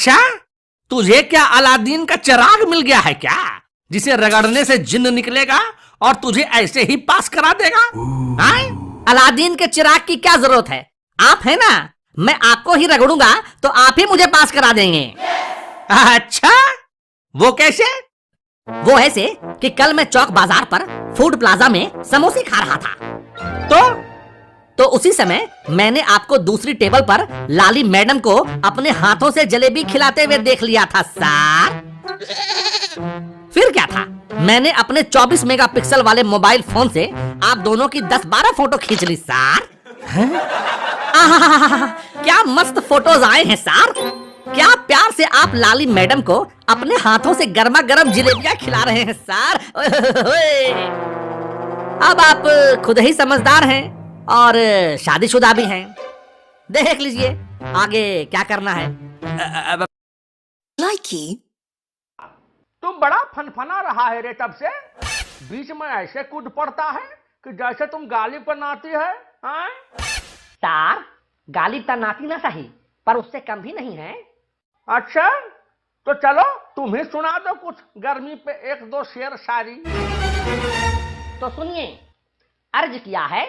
अच्छा, तुझे क्या अलादीन का चिराग मिल गया है क्या, जिसे रगड़ने से जिन्न निकलेगा और तुझे ऐसे ही पास करा देगा? हाँ? अलादीन के चिराग की क्या जरूरत है? आप है ना, मैं आपको ही रगड़ूंगा तो आप ही मुझे पास करा देंगे। अच्छा, वो कैसे? वो ऐसे कि कल मैं चौक बाजार पर फूड प्लाजा में समोसे खा रहा था। तो उसी समय मैंने आपको दूसरी टेबल पर लाली मैडम को अपने हाथों से जलेबी खिलाते हुए देख लिया था सर। फिर क्या था, मैंने अपने 24 मेगापिक्सल वाले मोबाइल फोन से आप दोनों की 10-12 फोटो खींच ली सर। क्या मस्त फोटोज आए हैं सर। क्या प्यार से आप लाली मैडम को अपने हाथों से गर्मा गर्म जलेबियां खिला रहे हैं सर। अब आप खुद ही समझदार हैं और शादीशुदा भी हैं। देख लीजिए आगे क्या करना है। लाइकी, तुम बड़ा फनफना रहा है रे तब से, बीच में ऐसे कूद पड़ता है कि जैसे तुम गालिब पर नाती है। हाँ? सर, गालिब तो नाती ना सही पर उससे कम भी नहीं है। अच्छा, तो चलो तुम ही सुना दो कुछ गर्मी पे 1-2 शेर शायरी। तो सुनिए, अर्ज किया है,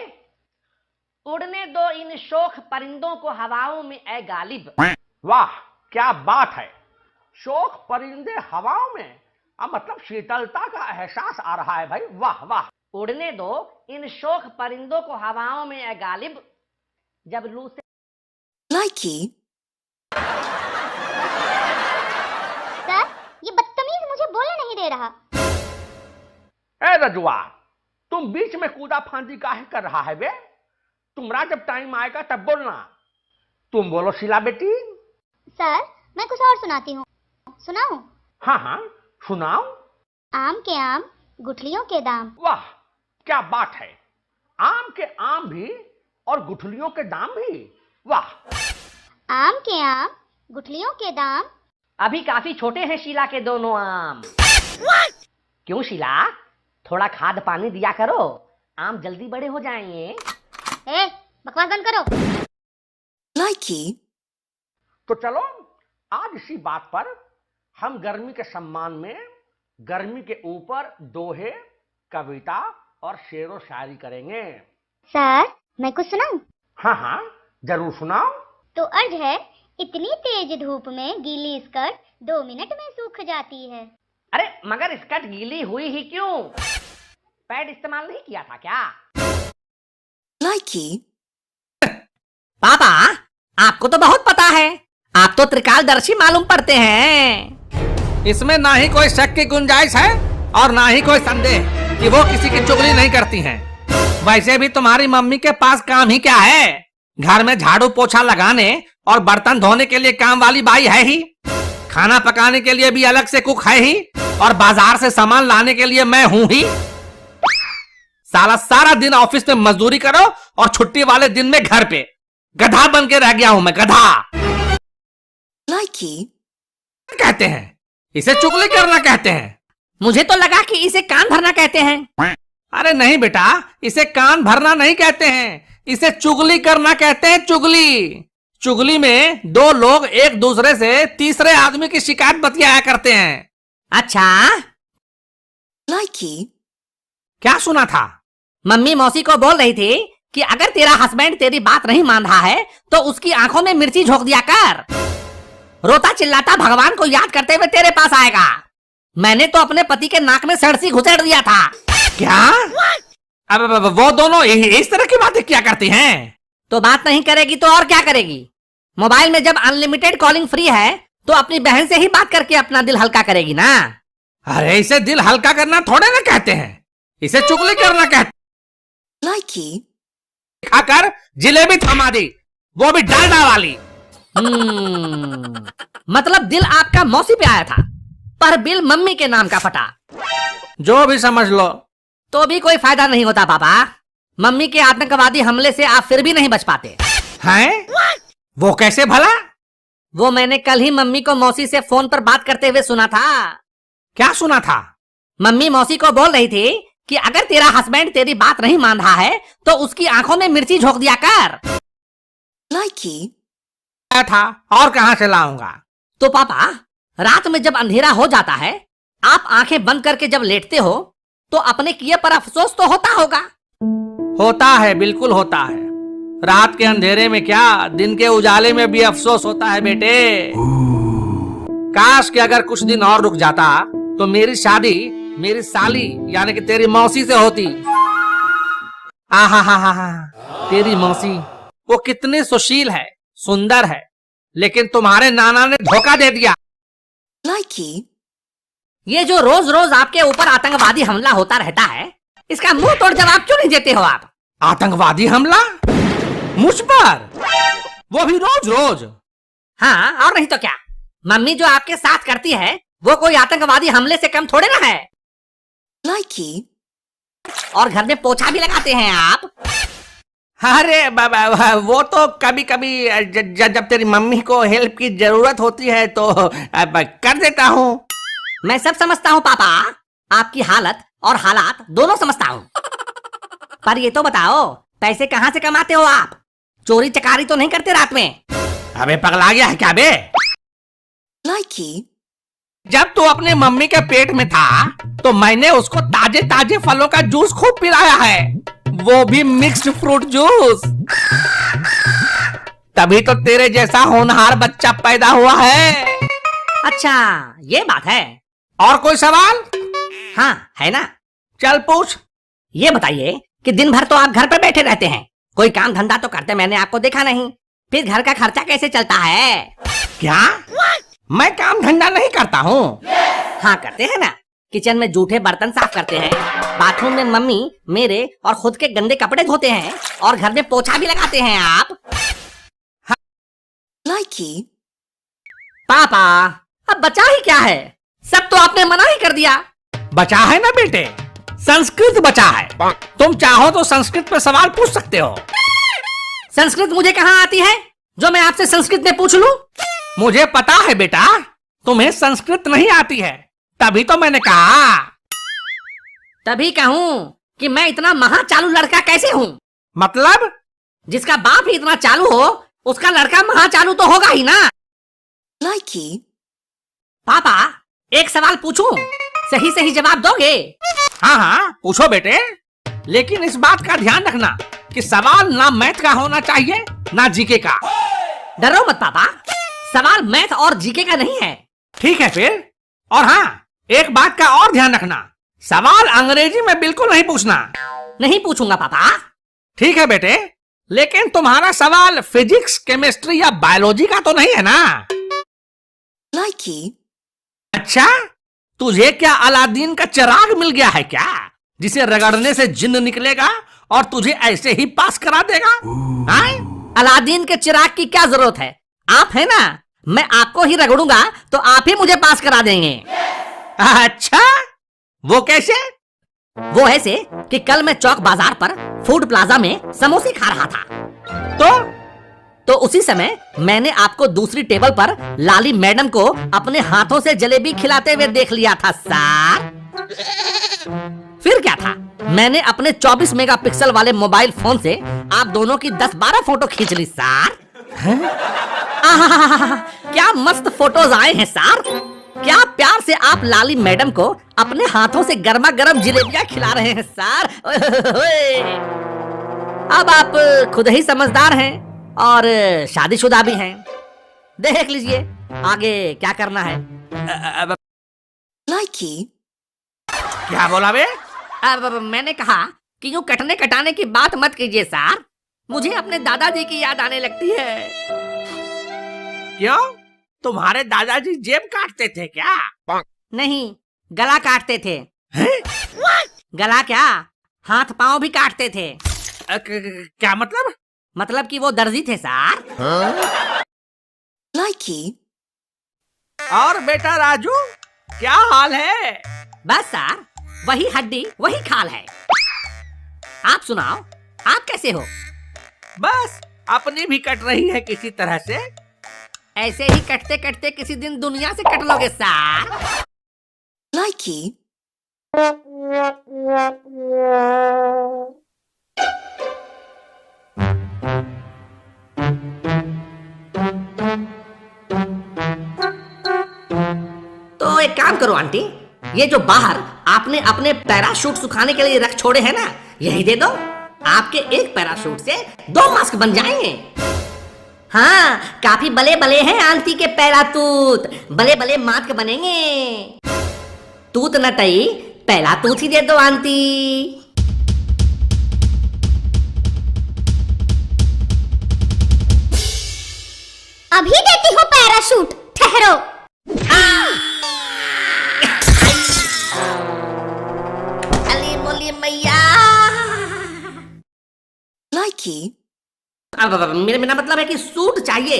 उड़ने दो इन शोख परिंदों को हवाओं में ए गालिब। वाह क्या बात है, शोख परिंदे हवाओं में, अब मतलब शीतलता का एहसास आ रहा है भाई, वाह वाह। उड़ने दो इन शोख परिंदों को हवाओं में ए गालिब, जब लू से। लाइकी, सर, ये बदतमीज मुझे बोलने नहीं दे रहा। ए रजुआ, तुम बीच में कूदा फांदी काहे कर रहा है बे? तुम्हारा जब टाइम आएगा तब बोलना। तुम बोलो शीला बेटी। सर, मैं कुछ और सुनाती हूँ, सुनाऊं? हाँ हाँ सुनाओ। आम के आम, गुठलियों के दाम। वाह क्या बात है, आम के आम भी और गुठलियों के दाम भी, वाह। आम के आम, गुठलियों के दाम। अभी काफी छोटे हैं शीला के दोनों आम। क्यों शीला, थोड़ा खाद पानी दिया करो, आम जल्दी बड़े हो जाएंगे। ए, बकवास बंद करो। लाइकी, तो चलो आज इसी बात पर हम गर्मी के सम्मान में गर्मी के ऊपर दोहे, कविता और शेरो शायरी करेंगे। सर, मैं कुछ सुनाऊं? हाँ हाँ जरूर सुनाओ। तो अर्ज है, इतनी तेज धूप में गीली स्कर्ट 2 मिनट में सूख जाती है। अरे मगर स्कर्ट गीली हुई ही क्यों? पैड इस्तेमाल नहीं किया था क्या? लाइकी, पापा, आपको तो बहुत पता है, आप तो त्रिकालदर्शी मालूम पड़ते हैं। इसमें ना ही कोई शक की गुंजाइश है और ना ही कोई संदेह कि वो किसी की चुगली नहीं करती हैं। वैसे भी तुम्हारी मम्मी के पास काम ही क्या है, घर में झाड़ू पोछा लगाने और बर्तन धोने के लिए काम वाली बाई है ही, खाना पकाने के लिए भी अलग से कुक है ही, और बाजार से सामान लाने के लिए मैं हूं ही। सारा दिन ऑफिस में मजदूरी करो और छुट्टी वाले दिन में घर पे गधा बन के रह गया हूं मैं, गधा। लाइकी, कहते हैं इसे चुगली करना कहते हैं। मुझे तो लगा कि इसे कान भरना कहते हैं। अरे नहीं बेटा, इसे कान भरना नहीं कहते हैं, इसे चुगली करना कहते हैं, चुगली। चुगली में 2 लोग एक दूसरे से तीसरे आदमी की शिकायत बतियाया करते हैं। अच्छा, लाइकी, क्या सुना था? मम्मी मौसी को बोल रही थी कि अगर तेरा हस्बैंड तेरी बात नहीं मान रहा है तो उसकी आंखों में मिर्ची झोंक दिया कर, रोता चिल्लाता भगवान को याद करते हुए तेरे पास आएगा। मैंने तो अपने पति के नाक में सड़सी घुसेड़ दिया था। क्या? अब वो दोनों इस तरह की बातें क्या करती हैं? तो बात नहीं करेगी तो और क्या करेगी? मोबाइल में जब अनलिमिटेड कॉलिंग फ्री है तो अपनी बहन से ही बात करके अपना दिल हल्का करेगी ना। अरे इसे दिल हल्का करना थोड़े ना कहते हैं, इसे चुगली करना कहते। लाइकी, खाकर जिलेबी थमा दी, वो भी डालडा वाली। मतलब दिल आपका मौसी पे आया था पर बिल मम्मी के नाम का फटा। जो भी समझ लो। तो भी कोई फायदा नहीं होता पापा, मम्मी के आतंकवादी हमले से आप फिर भी नहीं बच पाते हैं? वो कैसे भला? वो मैंने कल ही मम्मी को मौसी से फोन पर बात करते हुए सुना था। क्या सुना था? मम्मी मौसी को बोल रही थी कि अगर तेरा हस्बैंड तेरी बात नहीं मान रहा है तो उसकी आंखों में मिर्ची झोंक दिया कर। लाइकी, था और कहां से लाऊंगा? तो पापा, रात में जब अंधेरा हो जाता है, आप आंखें बंद करके जब लेटते हो तो अपने किए पर अफसोस तो होता होगा। होता है, बिल्कुल होता है। रात के अंधेरे में क्या, दिन के उजाले में भी अफसोस होता है बेटे। काश कि अगर कुछ दिन और रुक जाता तो मेरी शादी मेरी साली यानी कि तेरी मौसी से होती। आहा हा हा हा, तेरी मौसी वो कितनी सुशील है, सुंदर है, लेकिन तुम्हारे नाना ने धोखा दे दिया। Likey. ये जो रोज रोज आपके ऊपर आतंकवादी हमला होता रहता है, इसका मुंह तोड़ जवाब क्यों नहीं देते हो आप? आतंकवादी हमला मुझ पर, वो भी रोज रोज। हाँ, और नहीं तो क्या। मम्मी जो आपके साथ करती है वो कोई आतंकवादी हमले से कम थोड़े ना है। Likey. और घर में पोछा भी लगाते हैं आप। अरे वो तो कभी कभी जब तेरी मम्मी को हेल्प की जरूरत होती है तो कर देता हूँ। मैं सब समझता हूँ पापा, आपकी हालत और हालात दोनों समझता हूँ। पर ये तो बताओ, पैसे कहाँ से कमाते हो आप? चोरी चकारी तो नहीं करते रात में? अबे पगला गया है क्या बे? Likey. जब तू अपने मम्मी के पेट में था तो मैंने उसको ताजे ताजे फलों का जूस खूब पिलाया है, वो भी मिक्स्ड फ्रूट जूस। तभी तो तेरे जैसा होनहार बच्चा पैदा हुआ है। अच्छा, ये बात है। और कोई सवाल? हाँ, है ना। चल पूछ। ये बताइए कि दिन भर तो आप घर पर बैठे रहते हैं, कोई काम धंधा तो करते मैंने आपको देखा नहीं, फिर घर का खर्चा कैसे चलता है? क्या? मैं काम धंधा नहीं करता हूँ। हाँ, करते हैं ना। किचन में जूठे बर्तन साफ करते हैं, बाथरूम में मम्मी मेरे और खुद के गंदे कपड़े धोते हैं, और घर में पोछा भी लगाते हैं आप। Likey. पापा, अब बचा ही क्या है? सब तो आपने मना ही कर दिया। बचा है ना बेटे, संस्कृत बचा है। तुम चाहो तो संस्कृत में सवाल पूछ सकते हो। संस्कृत मुझे कहाँ आती है जो मैं आपसे संस्कृत में पूछ लूं? मुझे पता है बेटा, तुम्हें संस्कृत नहीं आती है, तभी तो मैंने कहा। तभी कहूँ कि मैं इतना महाचालू लड़का कैसे हूँ? मतलब? जिसका बाप ही इतना चालू हो, उसका लड़का महाचालू तो होगा ही ना। Likey. पापा, एक सवाल पूछूं? सही सही जवाब दोगे? हाँ हाँ पूछो बेटे, लेकिन इस बात का ध्यान रखना कि सवाल ना मैथ का होना चाहिए ना जीके का। डरो मत पापा, सवाल मैथ और जीके का नहीं है। ठीक है फिर। और हाँ, एक बात का और ध्यान रखना, सवाल अंग्रेजी में बिल्कुल नहीं पूछना। नहीं पूछूंगा पापा। ठीक है बेटे, लेकिन तुम्हारा सवाल फिजिक्स, केमिस्ट्री या बायोलॉजी का तो नहीं है ना? Likey. अच्छा, तुझे क्या अलादीन का चिराग मिल गया है क्या, जिसे रगड़ने से जिन्न निकलेगा और तुझे ऐसे ही पास करा देगा? हाँ? अलादीन के चिराग की क्या जरूरत है? आप है ना, मैं आपको ही रगड़ूंगा तो आप ही मुझे पास करा देंगे। अच्छा, वो कैसे? वो ऐसे कि कल मैं चौक बाजार पर फूड प्लाजा में समोसे खा रहा था। तो उसी समय मैंने आपको दूसरी टेबल पर लाली मैडम को अपने हाथों से जलेबी खिलाते हुए देख लिया था सर। फिर क्या था, मैंने अपने 24 मेगापिक्सल वाले मोबाइल फोन से आप दोनों की 10-12 फोटो खींच ली सर। आहा, क्या मस्त फोटोज आए हैं सर। क्या प्यार से आप लाली मैडम को अपने हाथों से गर्मा गर्म जलेबियां खिला रहे हैं सर। अब आप खुद ही समझदार हैं और शादीशुदा भी हैं। देख लीजिए आगे क्या करना है। Likey. क्या बोला बे? अब मैंने कहा कि यूं कटने कटाने की बात मत कीजिए सर, मुझे अपने दादाजी की याद आने लगती है। क्यों, तुम्हारे दादाजी जेब काटते थे क्या? नहीं, गला काटते थे। गला क्या, हाथ पांव भी काटते थे। क्या मतलब? मतलब कि वो दर्जी थे सर। Likey. और बेटा राजू, क्या हाल है? बस सर, वही हड्डी वही खाल है। आप सुनाओ, आप कैसे हो? बस अपनी भी कट रही है किसी तरह से। ऐसे ही कटते कटते किसी दिन दुनिया से कट लोगे सर। Likey. एक काम करो आंटी, ये जो बाहर आपने अपने पैराशूट सुखाने के लिए रख छोड़े हैं ना, यही दे दो। आपके एक पैराशूट से 2 मास्क बन जाएंगे। हाँ, काफी बले बले हैं आंटी के पैरातूत, बले बले मास्क बनेंगे। तूत न तई, पहला तूत ही दे दो आंटी। अभी देती हूँ पैराशूट, ठहरो। अली बोली मैया। Likey. अब मेरा मतलब है कि सूट चाहिए,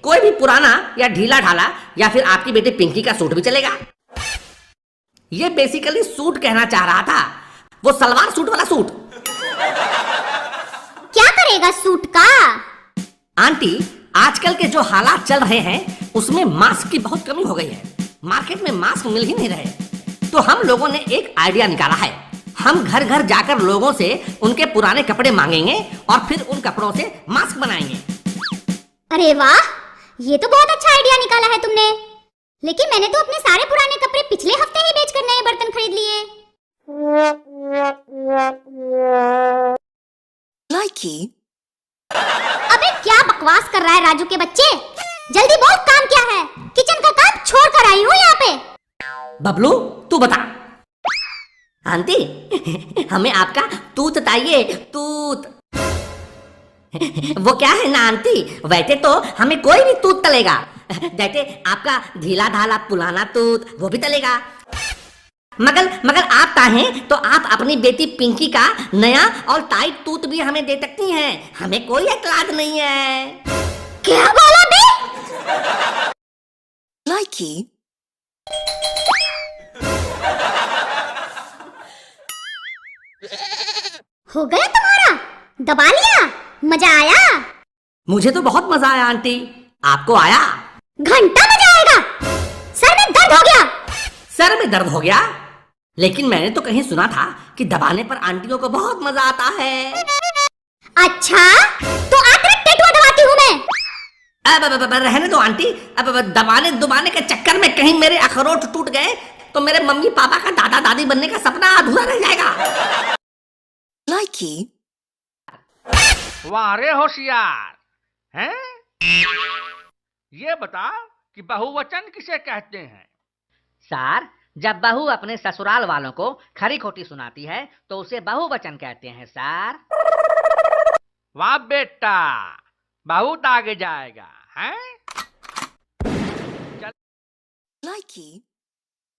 कोई भी पुराना या ढीला ढाला, या फिर आपकी बेटी पिंकी का सूट भी चलेगा। ये बेसिकली सूट कहना चाह रहा था, वो सलवार सूट वाला सूट। क्या करेगा सूट का? आंटी, आजकल के जो हालात चल रहे हैं उसमें मास्क की बहुत कमी हो गई है। मार्केट में मास्क मिल ही नहीं रहे, तो हम लोगों ने एक आइडिया निकाला है। हम घर घर जाकर लोगों से उनके पुराने कपड़े मांगेंगे और फिर उन कपड़ों से मास्क बनाएंगे। अरे वाह, ये तो बहुत अच्छा आइडिया निकाला है तुमने। लेकिन मैंने तो अपने सारे पुराने कपड़े पिछले हफ्ते ही बेचकर नए बर्तन खरीद लिए। Likey. अबे क्या बकवास कर रहा है राजू के बच्चे? जल्दी बोल, काम क्या है? किचन का काम छोड़ कर आई हूँ यहाँ पे। बबलू, तू बता। आंटी, हमें आपका तूत चाहिए, तूत। वो क्या है ना आंटी, वैसे तो हमें कोई भी तूत चलेगा, जैसे आपका ढीला ढाला पुराना तूत वो भी चलेगा। मगर आप चाहें तो आप अपनी बेटी पिंकी का नया और टाइट तूत भी हमें दे सकती हैं, हमें कोई एतराज नहीं है। क्या बोला बे? Likey. हो गया तुम्हारा? दबा लिया? मजा आया? मुझे तो बहुत मजा आया आंटी, आपको आया? घंटा मजा आएगा। सर में दर्द हो गया। सर में दर्द हो गया? लेकिन मैंने तो कहीं सुना था कि दबाने पर आंटियों को बहुत मजा आता है। अच्छा, तो आकर टेटुआ दबाती हूँ मैं। अब रहने दो आंटी, अब दबाने दुबाने के चक्कर में कहीं मेरे अखरोट टूट गए तो मेरे मम्मी पापा का दादा दादी बनने का सपना अधूरा रह जाएगा। Likey. वाह रे होशियार हैं? ये बता कि बहुवचन किसे कहते हैं? सर, जब बहू अपने ससुराल वालों को खरी खोटी सुनाती है तो उसे बहुवचन कहते हैं सर। वाह बेटा, बहुत आगे जाएगा हैं? Likey.